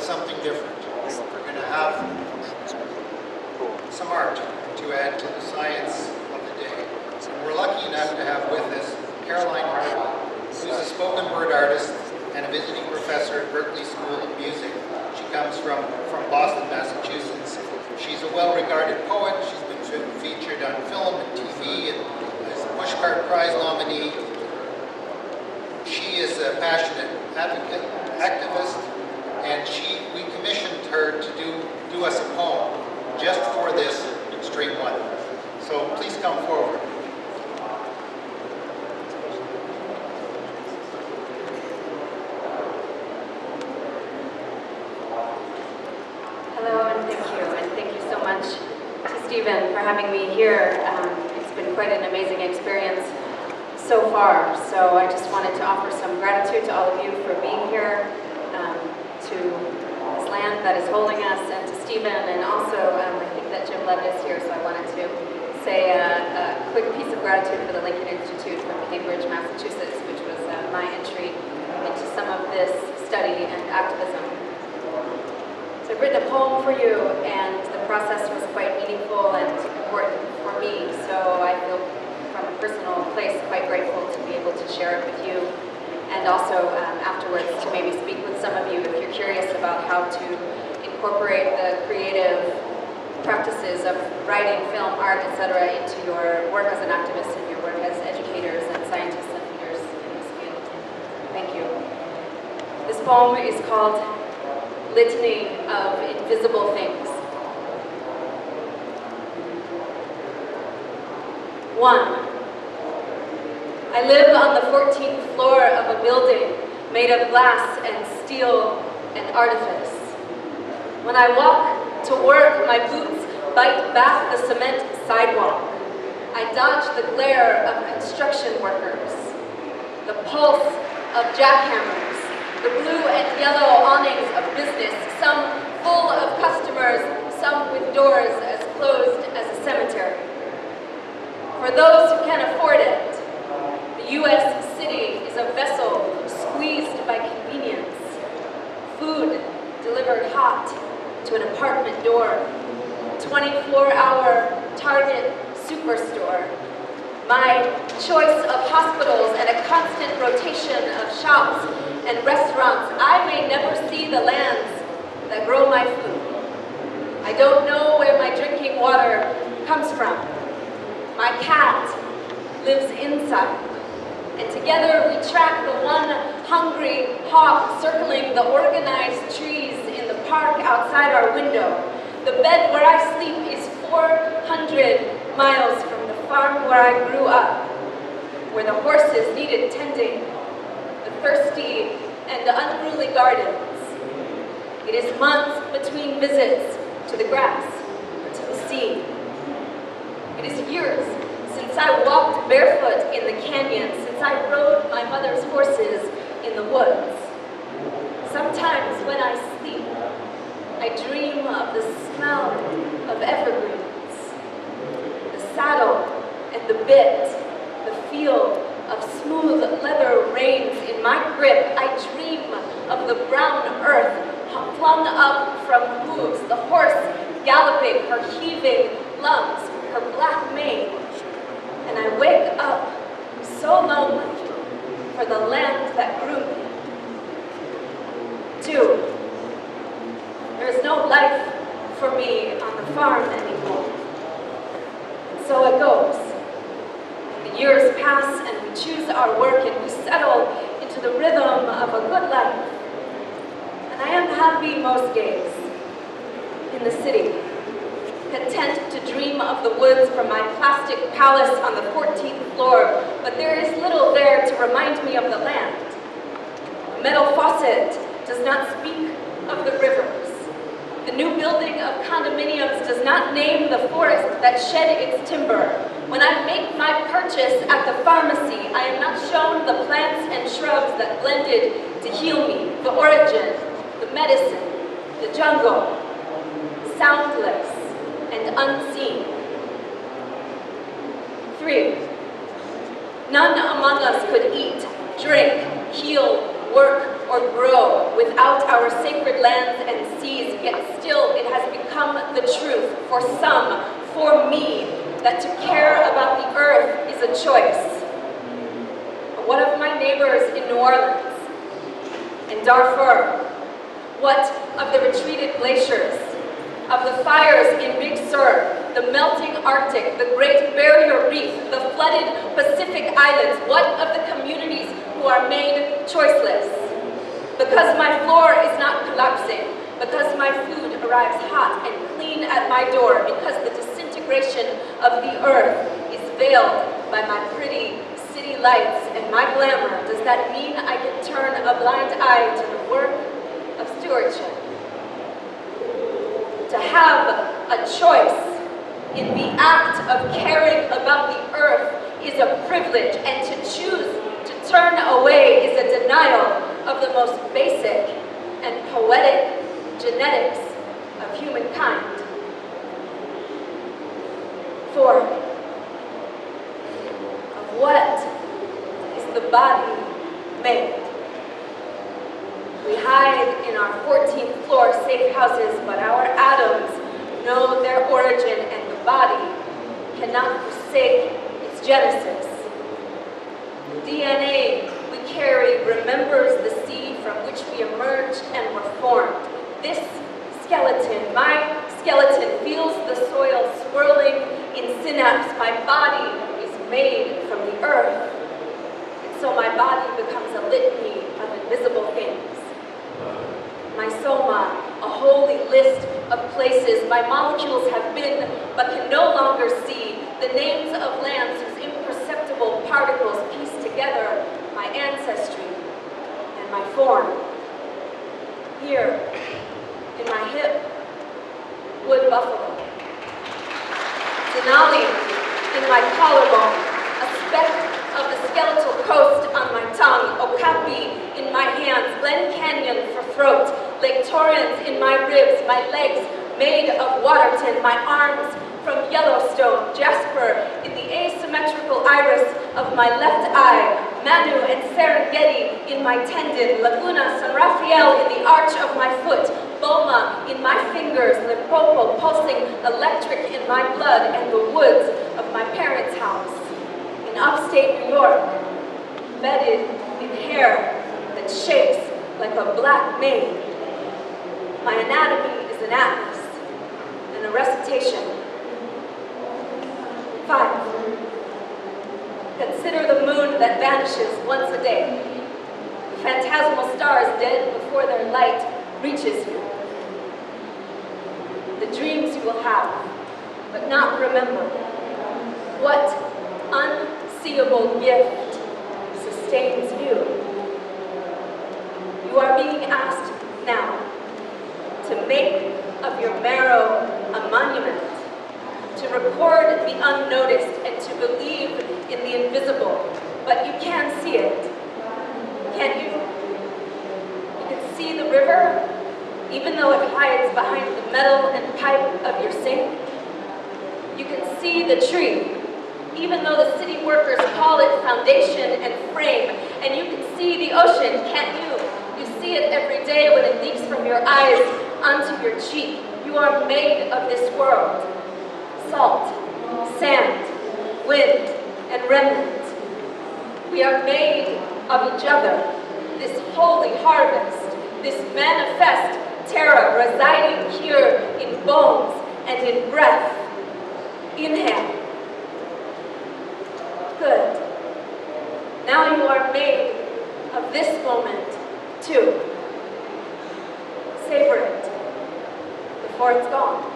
something different. We're going to have some art to add to the science of the day. And we're lucky enough to have with us Caroline Harvey, who's a spoken word artist and a visiting professor at Berkeley School of Music. She comes from Boston, Massachusetts. She's a well-regarded poet. She's been featured on film and TV and as a Pushcart Prize nominee. She is a passionate advocate, activist, and we commissioned her to do us a poem just for this extreme weather. So please come forward. Hello, and thank you so much to Stephen for having me here. It's been quite an amazing experience so far, so I just wanted to offer some gratitude to all of you for being here, to this land that is holding us, and to Stephen, and also I think that Jim Levitt is here, so I wanted to say a quick piece of gratitude for the Lincoln Institute from Cambridge, Massachusetts, which was my entry into some of this study and activism. So I've written a poem for you, and the process was quite meaningful and important for me, so I feel from a personal place quite grateful to be able to share it with you, and also afterwards to maybe speak with some of you if you're curious about how to incorporate the creative practices of writing, film, art, etc. into your work as an activist and your work as educators and scientists and leaders in this field. Thank you. This poem is called Litany of Invisible Things. 1. I live on the 14th floor of a building made of glass and steel and artifice. When I walk to work, my boots bite back the cement sidewalk. I dodge the glare of construction workers, the pulse of jackhammers, the blue and yellow awnings of business, some full of customers, some with doors as closed as a cemetery. For those who can afford it, the U.S. city is a vessel squeezed by convenience. Food delivered hot to an apartment door. 24-hour Target superstore. My choice of hospitals and a constant rotation of shops and restaurants. I may never see the lands that grow my food. I don't know where my drinking water comes from. My cat lives inside, and together we track the one hungry hawk circling the organized trees in the park outside our window. The bed where I sleep is 400 miles from the farm where I grew up, where the horses needed tending, the thirsty and unruly gardens. It is months between visits to the grass, to the sea. It is years since I walked barefoot in the canyon, since I rode my mother's horses in the woods. Sometimes when I sleep, I dream of the smell of evergreens, the saddle and the bit, the feel of smooth leather reins in my grip. I dream of the brown earth flung up from hooves, the horse galloping, her heaving lungs, her black mane. And I wake up so lonely for the land that grew me. 2. There is no life for me on the farm anymore. And so it goes. The years pass and we choose our work and we settle into the rhythm of a good life. And I am happy most days in the city, content to dream of the woods from my plastic palace on the 14th floor, but there is little there to remind me of the land. The metal faucet does not speak of the rivers. The new building of condominiums does not name the forest that shed its timber. When I make my purchase at the pharmacy, I am not shown the plants and shrubs that blended to heal me, the origin, the medicine, the jungle, soundless and unseen. 3. None among us could eat, drink, heal, work, or grow without our sacred lands and seas, yet still it has become the truth for some, for me, that to care about the earth is a choice. But what of my neighbors in New Orleans, in Darfur? What of the retreated glaciers, of the fires in Big Sur, the melting Arctic, the Great Barrier Reef, the flooded Pacific Islands? What of the communities who are made choiceless? Because my floor is not collapsing, because my food arrives hot and clean at my door, because the disintegration of the earth is veiled by my pretty city lights and my glamour, does that mean I can turn a blind eye to the work of stewardship? To have a choice in the act of caring about the earth is a privilege, and to choose to turn away is a denial of the most basic and poetic genetics of humankind. For of what is the body made? We hide in our 14th floor safe houses, but our atoms know their origin, and the body cannot forsake its genesis. The DNA we carry remembers the sea from which we emerged and were formed. This skeleton, my skeleton, feels the soil swirling in synapse. My body is made from the earth, and so my body becomes a litany of invisible things. My soma, a holy list of places my molecules have been but can no longer see, the names of lands whose imperceptible particles piece together my ancestry and my form. Here, in my hip, wood buffalo. Denali in my collarbone, a speck of the skeletal coast on my tongue, okapi in my hands, Glen Canyon for throat, Lake Torrens in my ribs, my legs made of Waterton, my arms from Yellowstone, Jasper in the asymmetrical iris of my left eye, Manu and Serengeti in my tendon, Laguna, San Rafael in the arch of my foot, Boma in my fingers, Limpopo pulsing electric in my blood, and the woods of my parents' house. In upstate New York, bedded in hair that shakes like a black mane. My anatomy is an atlas and a recitation. 5. Consider the moon that vanishes once a day. The phantasmal stars dead before their light reaches you. The dreams you will have, but not remember. What unseeable gift sustains you? You are being asked now to make of your marrow a monument, to record the unnoticed and to believe in the invisible, but you can see it, can't you? You can see the river, even though it hides behind the metal and pipe of your sink. You can see the tree, even though the city workers call it foundation and frame, and you can see the ocean, can't you? You see it every day when it leaks from your eyes onto your cheek. You are made of this world. Salt, sand, wind, and remnant. We are made of each other. This holy harvest, this manifest terra residing here in bones and in breath. Inhale. Good. Now you are made of this moment, too. Savor it before it's gone.